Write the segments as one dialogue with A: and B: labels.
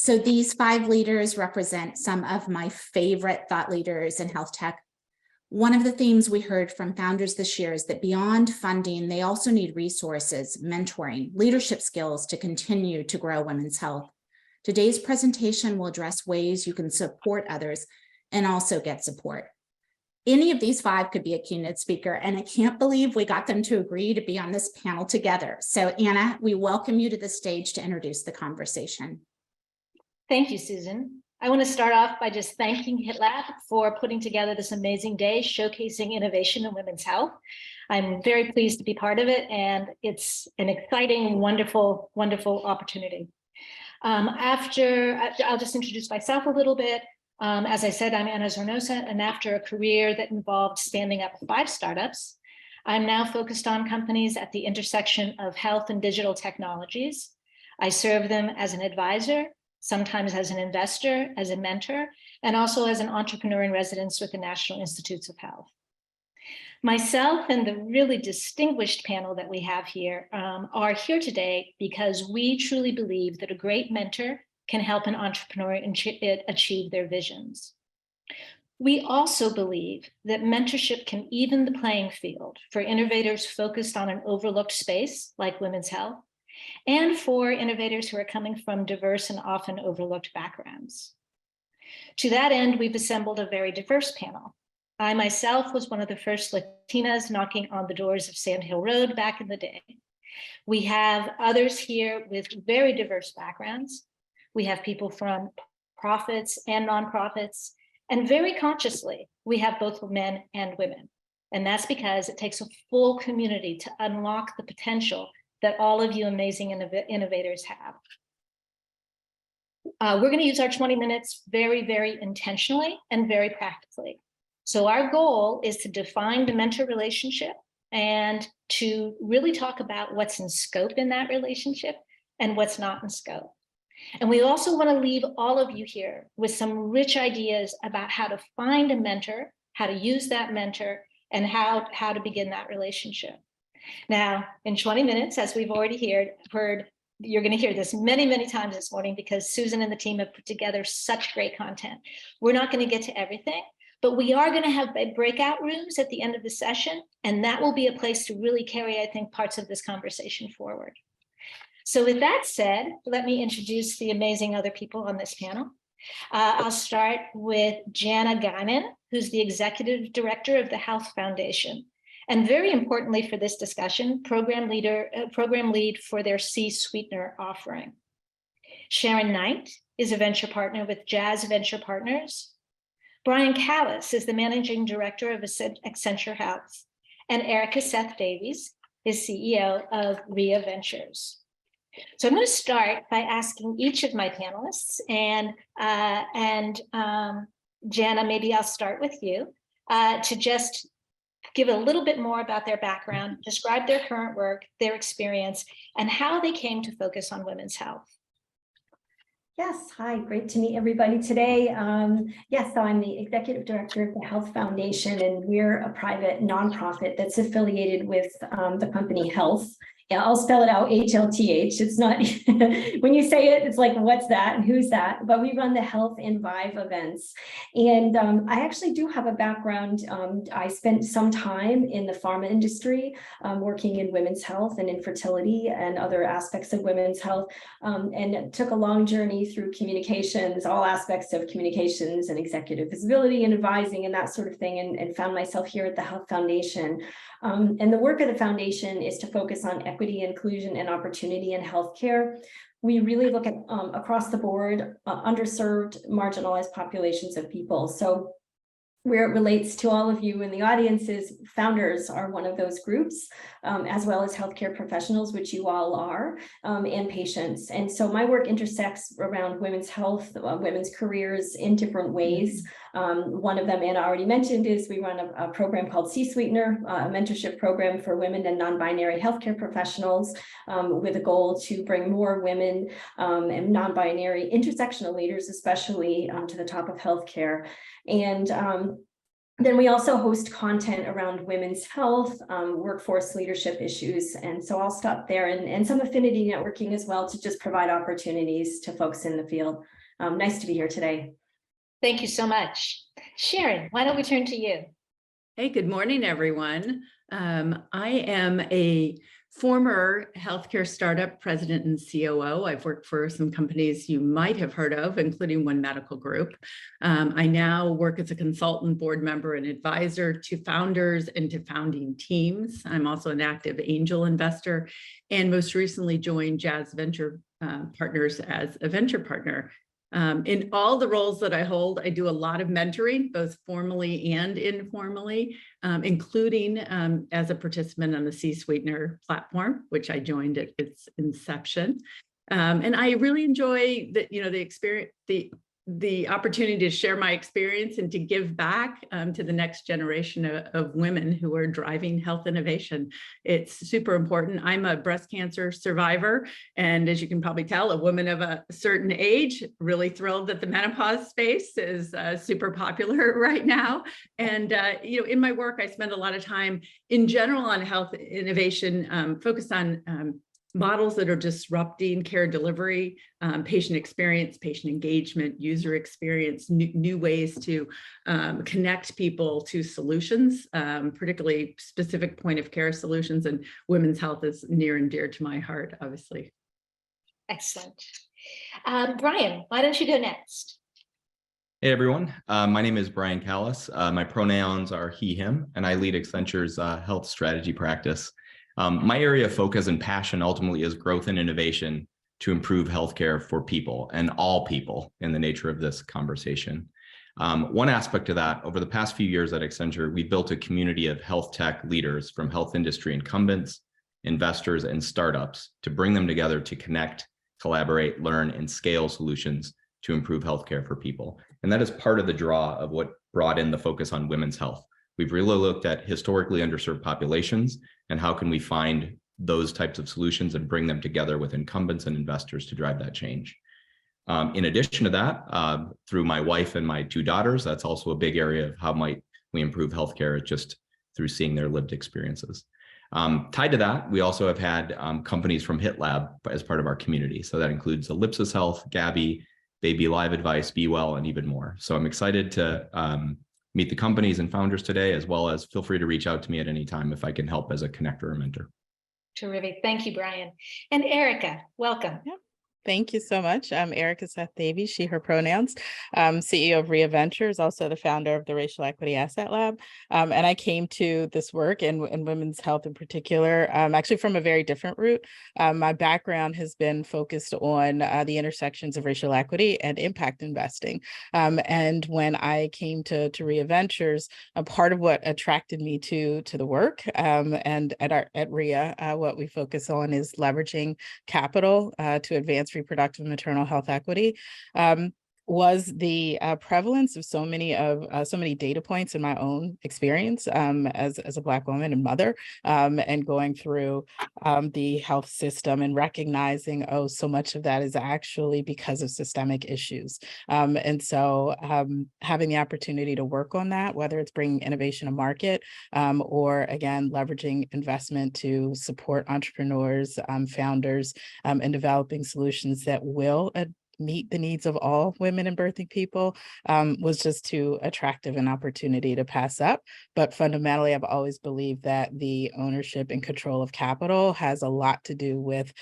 A: So these 5 leaders represent some of my favorite thought leaders in health tech. One of the themes we heard from founders this year is that beyond funding, they also need resources, mentoring, leadership skills to continue to grow women's health. Today's presentation will address ways you can support others and also get support. Any of these 5 could be a keynote speaker, and I can't believe we got them to agree to be on this panel together. So Anna, we welcome you to the stage to introduce the conversation.
B: Thank you, Susan. I want to start off by just thanking HITLAB for putting together this amazing day showcasing innovation in women's health. I'm very pleased to be part of it, and it's an exciting, wonderful, wonderful opportunity. I'll just introduce myself a little bit. As I said, I'm Anna Zornosa, and after a career that involved standing up 5 startups, I'm now focused on companies at the intersection of health and digital technologies. I serve them as an advisor, sometimes as an investor, as a mentor, and also as an entrepreneur in residence with the National Institutes of Health. Myself and the really distinguished panel that we have here are here today because we truly believe that a great mentor can help an entrepreneur achieve their visions. We also believe that mentorship can even the playing field for innovators focused on an overlooked space like women's health, and for innovators who are coming from diverse and often overlooked backgrounds. To that end, we've assembled a very diverse panel. I myself was one of the first Latinas knocking on the doors of Sand Hill Road back in the day. We have others here with very diverse backgrounds. We have people from profits and nonprofits, and very consciously, we have both men and women. And that's because it takes a full community to unlock the potential that all of you amazing innovators have. We're going to use our 20 minutes very, very intentionally and very practically. So our goal is to define the mentor relationship and to really talk about what's in scope in that relationship and what's not in scope. And we also want to leave all of you here with some rich ideas about how to find a mentor, how to use that mentor, and how to begin that relationship. Now, in 20 minutes, as we've already heard, you're going to hear this many, many times this morning because Susan and the team have put together such great content. We're not going to get to everything, but we are going to have breakout rooms at the end of the session, and that will be a place to really carry, I think, parts of this conversation forward. So with that said, let me introduce the amazing other people on this panel. I'll start with Janna Guinen, who's the Executive Director of the Health Foundation. And very importantly for this discussion, program lead for their CSweetener offering. Sharon Knight is a venture partner with Jazz Venture Partners. Brian Callis is the Managing Director of Accenture Health. And Erika Seth Davies is CEO of Rhia Ventures. So I'm going to start by asking each of my panelists, and Janna, maybe I'll start with you, to just give a little bit more about their background, describe their current work, their experience, and how they came to focus on women's health.
C: Yes, hi, great to meet everybody today. Yes, so I'm the Executive Director of the Health Foundation, and we're a private nonprofit that's affiliated with the company Health. Yeah, I'll spell it out, HLTH. It's not, when you say it, it's like, what's that and who's that? But we run the Health and Vive events. And I actually do have a background. I spent some time in the pharma industry, working in women's health and infertility and other aspects of women's health, and took a long journey through communications, all aspects of communications and executive visibility and advising and that sort of thing, and found myself here at the Health Foundation. And the work of the foundation is to focus on equity, inclusion, and opportunity in healthcare. We really look at across the board, underserved, marginalized populations of people. So where it relates to all of you in the audience is founders are one of those groups, as well as healthcare professionals, which you all are, and patients. And so my work intersects around women's health, women's careers in different ways. One of them Anna already mentioned is we run a program called CSweetener, a mentorship program for women and non-binary healthcare professionals, with a goal to bring more women and non-binary intersectional leaders, especially to the top of healthcare. And then we also host content around women's health, workforce leadership issues. And so I'll stop there, and some affinity networking as well to just provide opportunities to folks in the field. Nice to be here today.
B: Thank you so much. Sharon, why don't we turn to you?
D: Hey, good morning, everyone. I am a former healthcare startup president and COO. I've worked for some companies you might have heard of, including One Medical Group. I now work as a consultant, board member, and advisor to founders and to founding teams. I'm also an active angel investor and most recently joined Jazz Venture Partners as a venture partner. In all the roles that I hold, I do a lot of mentoring, both formally and informally, including as a participant on the CSweetener platform, which I joined at its inception. And I really enjoy the experience, the opportunity to share my experience and to give back to the next generation of women who are driving health innovation. It's super important. I'm a breast cancer survivor, and as you can probably tell, a woman of a certain age, really thrilled that the menopause space is super popular right now. And in my work, I spend a lot of time in general on health innovation, focused on models that are disrupting care delivery, patient experience, patient engagement, user experience, new ways to connect people to solutions, particularly specific point of care solutions, and women's health is near and dear to my heart, obviously.
B: Excellent. Brian, why don't you go next?
E: Hey everyone, my name is Brian Callis. My pronouns are he, him, and I lead Accenture's health strategy practice. My area of focus and passion ultimately is growth and innovation to improve healthcare for people and all people in the nature of this conversation. One aspect of that, over the past few years at Accenture, we built a community of health tech leaders from health industry incumbents, investors, and startups to bring them together to connect, collaborate, learn, and scale solutions to improve healthcare for people. And that is part of the draw of what brought in the focus on women's health. We've really looked at historically underserved populations and how can we find those types of solutions and bring them together with incumbents and investors to drive that change. In addition to that, through my wife and my two daughters, that's also a big area of how might we improve healthcare just through seeing their lived experiences. Tied to that, we also have had companies from HITLAB as part of our community. So that includes Ellipsis Health, Gabby, Baby Live Advice, Be Well, and even more. So I'm excited to meet the companies and founders today, as well as feel free to reach out to me at any time if I can help as a connector or mentor.
B: Terrific. Thank you, Brian. And Erika, welcome.
F: Yep. Thank you so much. I'm Erika Seth Davies, she, her pronouns, CEO of Rhia Ventures, also the founder of the Racial Equity Asset Lab. And I came to this work and women's health in particular, actually from a very different route. My background has been focused on the intersections of racial equity and impact investing. And when I came to Rhia Ventures, a part of what attracted me to the work and at Rhia, what we focus on is leveraging capital to advance reproductive and maternal health equity, was the prevalence of so many data points in my own experience as a Black woman and mother, and going through the health system and recognizing, oh, so much of that is actually because of systemic issues. And so having the opportunity to work on that, whether it's bringing innovation to market or again, leveraging investment to support entrepreneurs, founders, and developing solutions that will meet the needs of all women and birthing people, was just too attractive an opportunity to pass up. But fundamentally, I've always believed that the ownership and control of capital has a lot to do with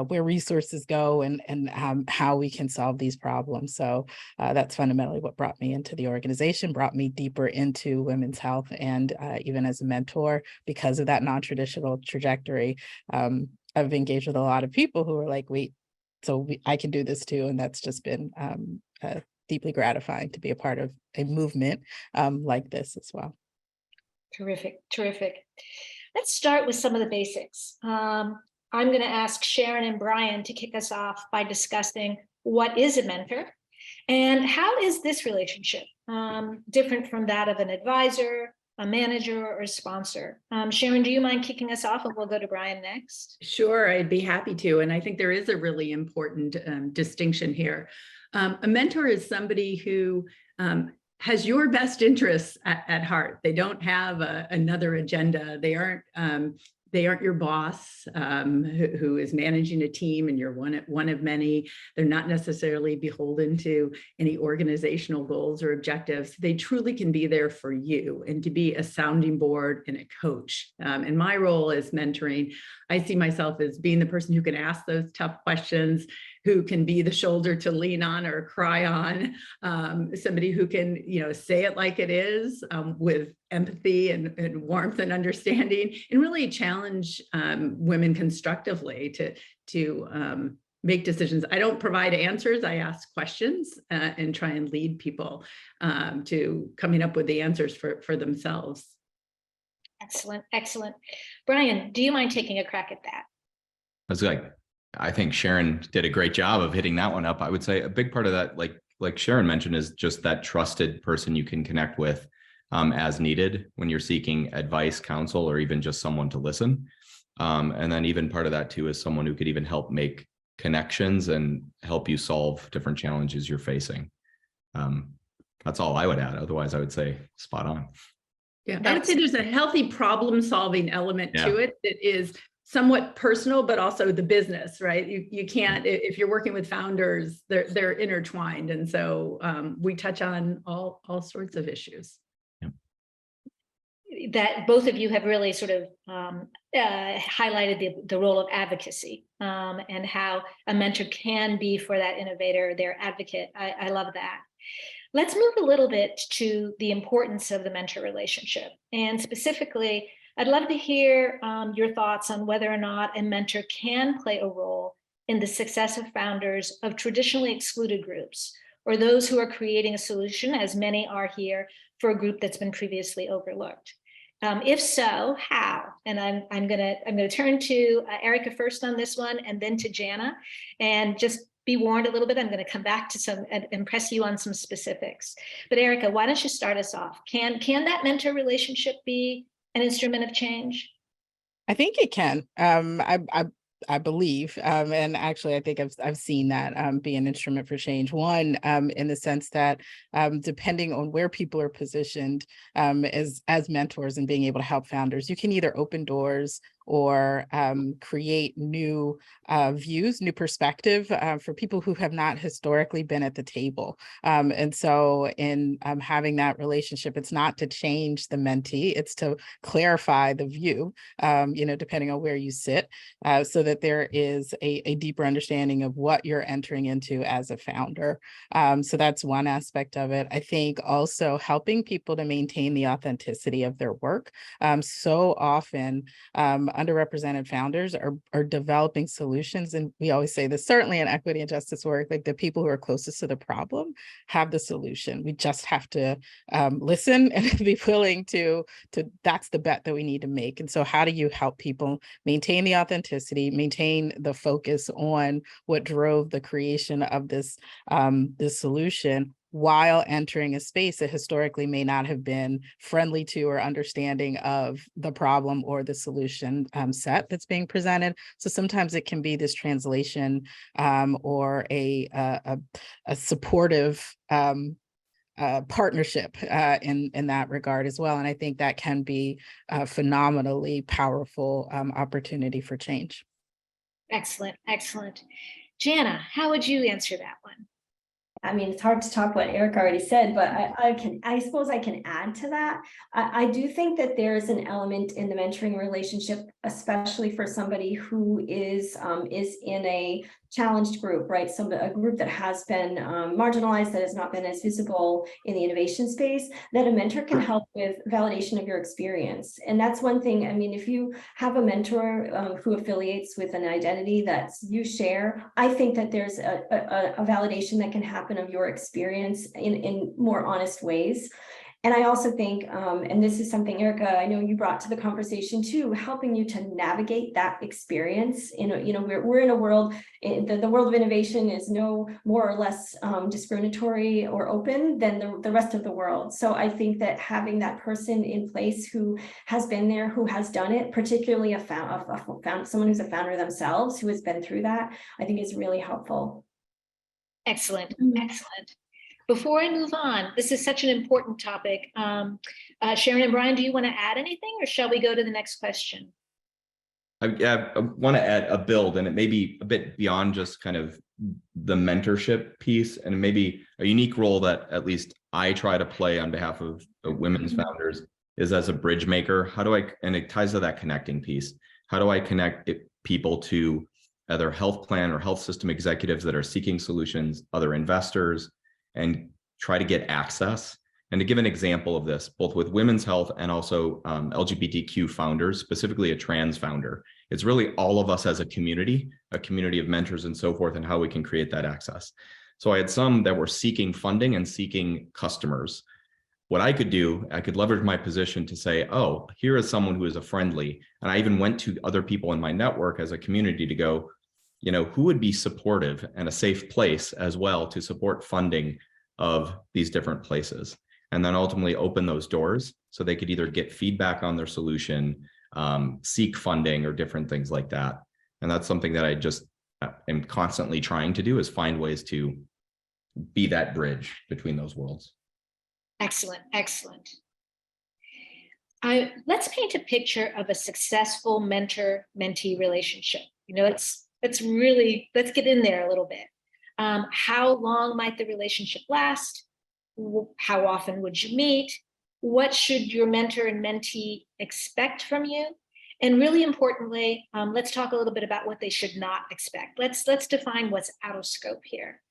F: where resources go and how we can solve these problems. So that's fundamentally what brought me into the organization, brought me deeper into women's health, and even as a mentor, because of that non-traditional trajectory, I've engaged with a lot of people who are like, wait, so I can do this too. And that's just been deeply gratifying to be a part of a movement like this as well.
B: Terrific, terrific. Let's start with some of the basics. I'm going to ask Sharon and Brian to kick us off by discussing what is a mentor and how is this relationship different from that of an advisor, a manager, or a sponsor. Sharon, do you mind kicking us off, and we'll go to Brian next?
D: Sure, I'd be happy to. And I think there is a really important distinction here. A mentor is somebody who has your best interests at heart. They don't have another agenda. They aren't they aren't your boss who is managing a team, and you're one of many. They're not necessarily beholden to any organizational goals or objectives. They truly can be there for you and to be a sounding board and a coach. In my role as mentoring, I see myself as being the person who can ask those tough questions, who can be the shoulder to lean on or cry on, somebody who can, say it like it is, with empathy and warmth and understanding, and really challenge women constructively to make decisions. I don't provide answers. I ask questions and try and lead people to coming up with the answers for themselves.
B: Excellent, excellent. Brian, do you mind taking a crack at that?
E: I think Sharon did a great job of hitting that one up. I would say a big part of that, like Sharon mentioned, is just that trusted person you can connect with as needed when you're seeking advice, counsel, or even just someone to listen. And then even part of that too is someone who could even help make connections and help you solve different challenges you're facing. That's all I would add. Otherwise, I would say spot on.
D: Yeah, I would say there's a healthy problem-solving element to it that is somewhat personal, but also the business, right? You can't, if you're working with founders, they're intertwined. And so we touch on all sorts of issues.
B: That both of you have really sort of highlighted the role of advocacy and how a mentor can be for that innovator, their advocate. I love that. Let's move a little bit to the importance of the mentor relationship. And specifically, I'd love to hear your thoughts on whether or not a mentor can play a role in the success of founders of traditionally excluded groups, or those who are creating a solution, as many are here, for a group that's been previously overlooked. If so, how? And I'm gonna turn to Erika first on this one, and then to Janna. And just be warned a little bit, I'm going to come back to some and impress you on some specifics. But Erika, why don't you start us off? Can that mentor relationship be an instrument of change?
F: I think it can. I believe, and actually, I think I've seen that be an instrument for change. One, in the sense that depending on where people are positioned as mentors and being able to help founders, you can either open doors or create new views, new perspective for people who have not historically been at the table. And so in having that relationship, it's not to change the mentee, it's to clarify the view, depending on where you sit, so that there is a deeper understanding of what you're entering into as a founder. So that's one aspect of it. I think also helping people to maintain the authenticity of their work. So often, underrepresented founders are developing solutions. And we always say this, certainly in equity and justice work, like the people who are closest to the problem have the solution. We just have to listen and be willing to that's the bet that we need to make. And so how do you help people maintain the authenticity, maintain the focus on what drove the creation of this solution, while entering a space that historically may not have been friendly to or understanding of the problem or the solution set that's being presented. So sometimes it can be this translation or a supportive partnership in that regard as well. And I think that can be a phenomenally powerful opportunity for change.
B: Excellent, excellent. Janna, how would you answer that one?
C: I mean, it's hard to talk what Erika already said, but I suppose I can add to that. I do think that there's an element in the mentoring relationship, especially for somebody who is in a challenged group, right? So a group that has been marginalized, that has not been as visible in the innovation space, that a mentor can help with validation of your experience. And that's one thing. I mean, if you have a mentor who affiliates with an identity that you share, I think that there's a validation that can happen of your experience in more honest ways. And I also think, and this is something, Erika, I know you brought to the conversation too, helping you to navigate that experience. We're in a world, the world of innovation is no more or less discriminatory or open than the rest of the world. So I think that having that person in place who has been there, who has done it, particularly someone who's a founder themselves, who has been through that, I think is really helpful.
B: Excellent, excellent. Before I move on, this is such an important topic. Sharon and Brian, do you want to add anything, or shall we go to the next question?
E: I want to add a build, and it may be a bit beyond just kind of the mentorship piece, and maybe a unique role that at least I try to play on behalf of women's founders is as a bridge maker. How do I, and it ties to that connecting piece. How do I connect people to other health plan or health system executives that are seeking solutions, other investors, and try to get access? And to give an example of this, both with women's health and also LGBTQ founders, specifically a trans founder, it's really all of us as a community of mentors and so forth, and how we can create that access. So I had some that were seeking funding and seeking customers. What I could do, I could leverage my position to say, oh, here is someone who is a friendly, and I even went to other people in my network as a community to go, you know, who would be supportive and a safe place as well to support funding of these different places. And then ultimately open those doors so they could either get feedback on their solution, seek funding, or different things like that. And that's something that I just am constantly trying to do, is find ways to be that bridge between those worlds. Excellent,
B: excellent. Let's paint a picture of a successful mentor-mentee relationship. You know, let's get in there a little bit. How long might the relationship last? How often would you meet? What should your mentor and mentee expect from you? And really importantly, let's talk a little bit about what they should not expect. Let's define what's out of scope here.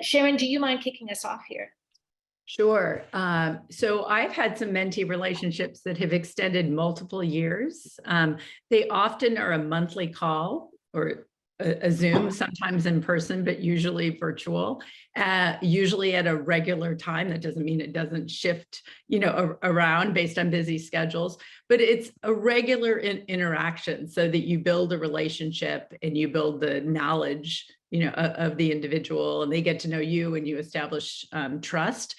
B: Sharon, do you mind kicking us off here?
D: Sure. So I've had some mentee relationships that have extended multiple years. They often are a monthly call or a Zoom, sometimes in person, but usually virtual, usually at a regular time. That doesn't mean it doesn't shift, you know, around based on busy schedules, but it's a regular interaction so that you build a relationship and you build the knowledge, you know, of the individual, and they get to know you and you establish trust.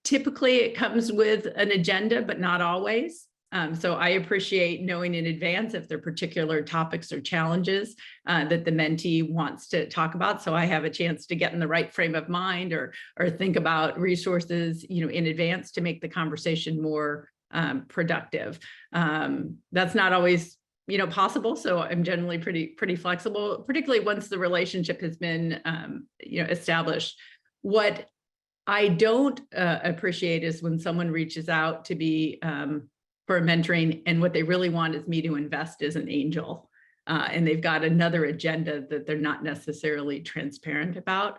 D: Typically it comes with an agenda, but not always. So I appreciate knowing in advance if there are particular topics or challenges that the mentee wants to talk about. So I have a chance to get in the right frame of mind or think about resources, you know, in advance to make the conversation more productive. That's not always, you know, possible. So I'm generally pretty flexible, particularly once the relationship has been, you know, established. What I don't appreciate is when someone reaches out to be for mentoring, and what they really want is me to invest as an angel. And they've got another agenda that they're not necessarily transparent about.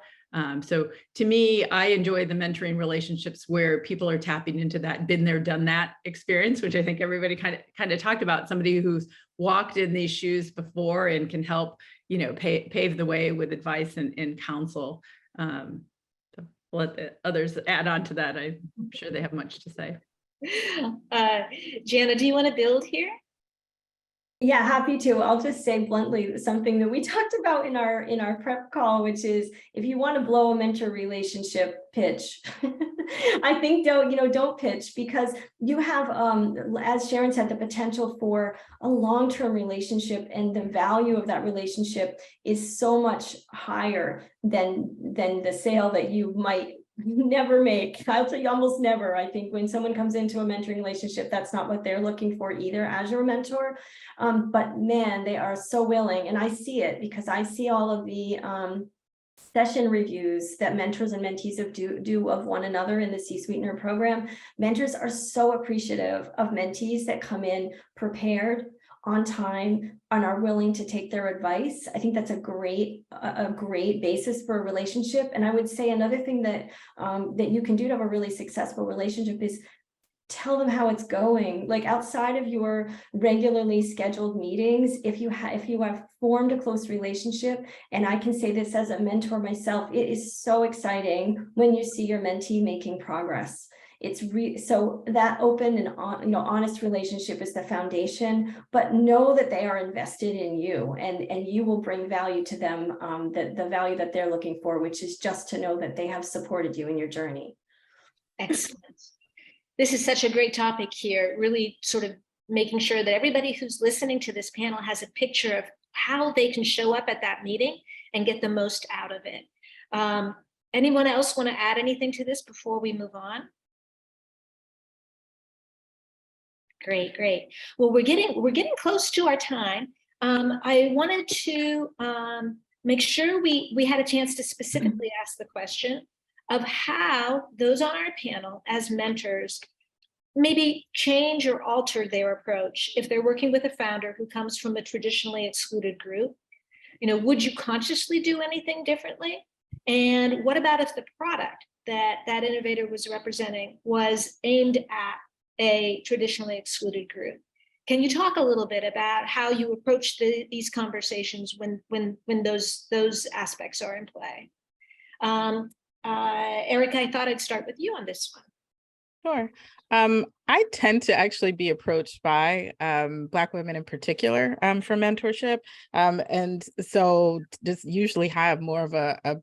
D: So to me, I enjoy the mentoring relationships where people are tapping into that been there, done that experience, which I think everybody kind of talked about, somebody who's walked in these shoes before and can help, you know, pave the way with advice and counsel. So I'll let the others add on to that. I'm sure they have much to say.
B: Janna, do you want to build here?
C: Yeah, happy to. I'll just say bluntly something that we talked about in our prep call, which is if you want to blow a mentor relationship, pitch. I think don't pitch, because you have, as Sharon said, the potential for a long-term relationship, and the value of that relationship is so much higher than the sale that you might never make. I'll tell you, almost never. I think when someone comes into a mentoring relationship, that's not what they're looking for either as your mentor. But man, they are so willing, and I see it because I see all of the session reviews that mentors and mentees do of one another in the CSweetener program. Mentors are so appreciative of mentees that come in prepared, on time, and are willing to take their advice. I think that's a great basis for a relationship. And I would say another thing that that you can do to have a really successful relationship is tell them how it's going. Like outside of your regularly scheduled meetings, if you have formed a close relationship, and I can say this as a mentor myself, it is so exciting when you see your mentee making progress. It's so that open and honest relationship is the foundation, but know that they are invested in you, and you will bring value to them, the value that they're looking for, which is just to know that they have supported you in your journey.
B: Excellent. This is such a great topic here, really sort of making sure that everybody who's listening to this panel has a picture of how they can show up at that meeting and get the most out of it. Anyone else want to add anything to this before we move on? Great, great. Well, we're getting close to our time. I wanted to make sure we had a chance to specifically ask the question of how those on our panel as mentors maybe change or alter their approach if they're working with a founder who comes from a traditionally excluded group. You know, would you consciously do anything differently? And what about if the product that innovator was representing was aimed at a traditionally excluded group? Can you talk a little bit about how you approach these conversations when those aspects are in play? Erika, I thought I'd start with you on this one.
F: Sure. I tend to actually be approached by Black women in particular for mentorship. And so just usually have more of a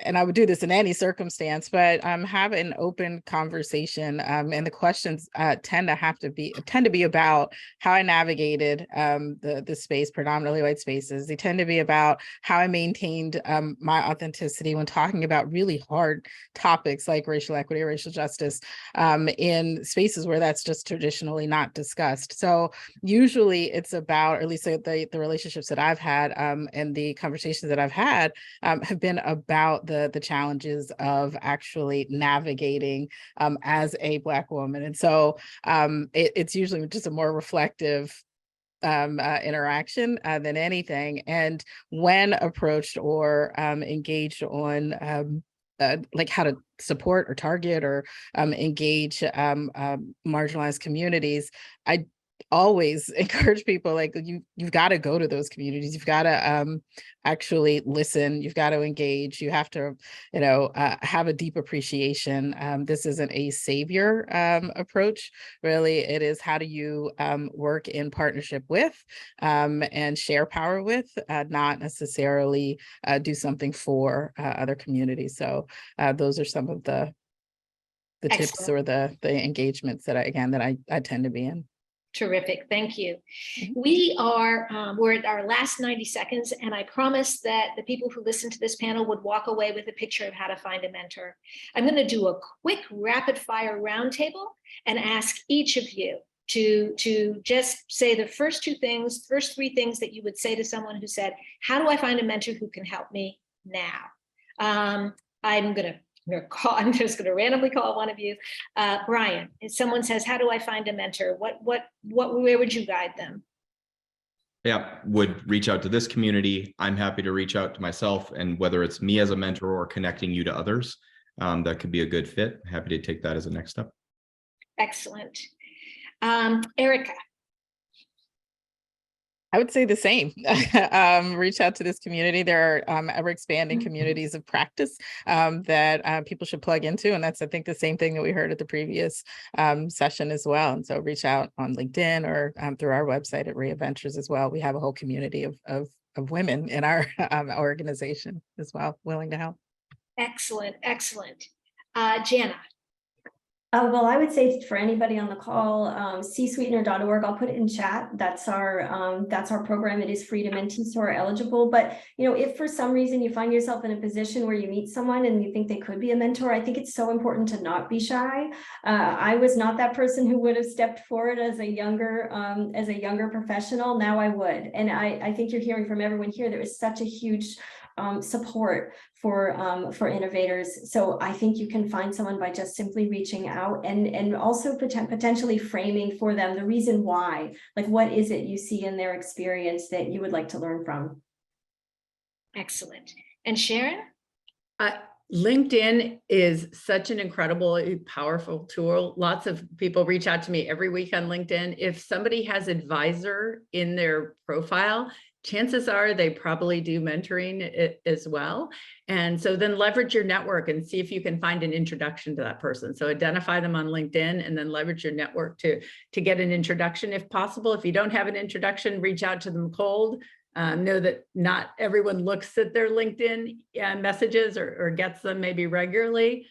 F: and I would do this in any circumstance, but have an open conversation. And the questions tend to be about how I navigated the space, predominantly white spaces. They tend to be about how I maintained my authenticity when talking about really hard topics like racial equity or racial justice in spaces where that's just traditionally not discussed. So usually it's about, or at least the relationships that I've had and the conversations that I've had have been about the challenges of actually navigating as a Black woman. And so it's usually just a more reflective interaction than anything. And when approached or engaged on like how to support or target or engage marginalized communities, I always encourage people, like, you've got to go to those communities. You've got to actually listen. You've got to engage. You have to, have a deep appreciation. This isn't a savior approach. Really, it is how do you work in partnership with and share power with, not necessarily do something for other communities. So those are some of the tips or the engagements that I tend to be in.
B: Terrific, thank you. We're at our last 90 seconds, and I promised that the people who listen to this panel would walk away with a picture of how to find a mentor. I'm going to do a quick rapid fire roundtable and ask each of you to just say the first three things that you would say to someone who said, how do I find a mentor who can help me now? I'm just going to randomly call one of you. Brian, if someone says, how do I find a mentor? Where would you guide them?
E: Yeah, would reach out to this community. I'm happy to reach out to myself, and whether it's me as a mentor or connecting you to others, that could be a good fit. Happy to take that as a next step.
B: Excellent. Erika.
F: I would say the same. Reach out to this community. There are ever expanding communities of practice that people should plug into. And that's, I think, the same thing that we heard at the previous session as well. And so reach out on LinkedIn or through our website at Rhia Ventures as well. We have a whole community of women in our organization as well, willing to help. Excellent,
B: excellent. Janna.
C: Well, I would say for anybody on the call, CSweetener.org, I'll put it in chat. That's our program. It is free to mentees who are eligible. But, if for some reason you find yourself in a position where you meet someone and you think they could be a mentor, I think it's so important to not be shy. I was not that person who would have stepped forward as a younger professional. Now I would. And I think you're hearing from everyone here, there is such a huge support for innovators. So I think you can find someone by just simply reaching out and also potentially framing for them the reason why, like what is it you see in their experience that you would like to learn from.
B: Excellent. And Sharon?
D: LinkedIn is such an incredible, powerful tool. Lots of people reach out to me every week on LinkedIn. If somebody has advisor in their profile, chances are they probably do mentoring as well. And so then leverage your network and see if you can find an introduction to that person. So identify them on LinkedIn and then leverage your network to get an introduction if possible. If you don't have an introduction, reach out to them cold. Know that not everyone looks at their LinkedIn messages or gets them maybe regularly.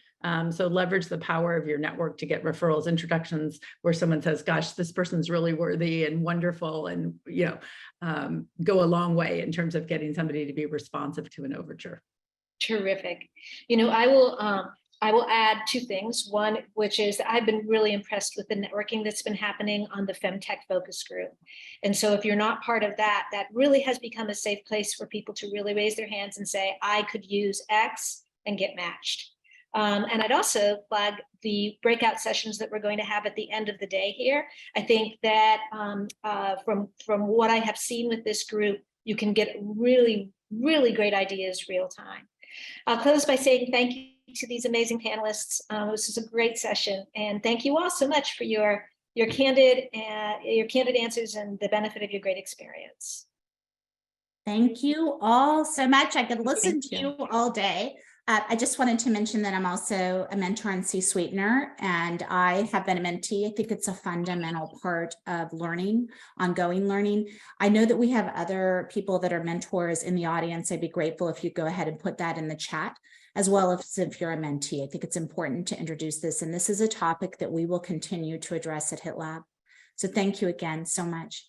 D: So leverage the power of your network to get referrals, introductions where someone says, gosh, this person's really worthy and wonderful, and go a long way in terms of getting somebody to be responsive to an overture.
B: Terrific. I will I will add two things. One, which is I've been really impressed with the networking that's been happening on the FemTech focus group. And so if you're not part of that, that really has become a safe place for people to really raise their hands and say, I could use X and get matched. And I'd also flag the breakout sessions that we're going to have at the end of the day here. I think that from what I have seen with this group, you can get really, really great ideas real time. I'll close by saying thank you to these amazing panelists. This is a great session, and thank you all so much for your candid answers and the benefit of your great experience.
A: Thank you all so much. I could listen
F: Thank
A: to
F: you.
A: you all day. I just wanted to mention that I'm also a mentor on CSweetener, and I have been a mentee. I think it's a fundamental part of learning, ongoing learning. I know that we have other people that are mentors in the audience. I'd be grateful if you go ahead and put that in the chat, as well as if you're a mentee. I think it's important to introduce this, and this is a topic that we will continue to address at HITLAB. So thank you again so much.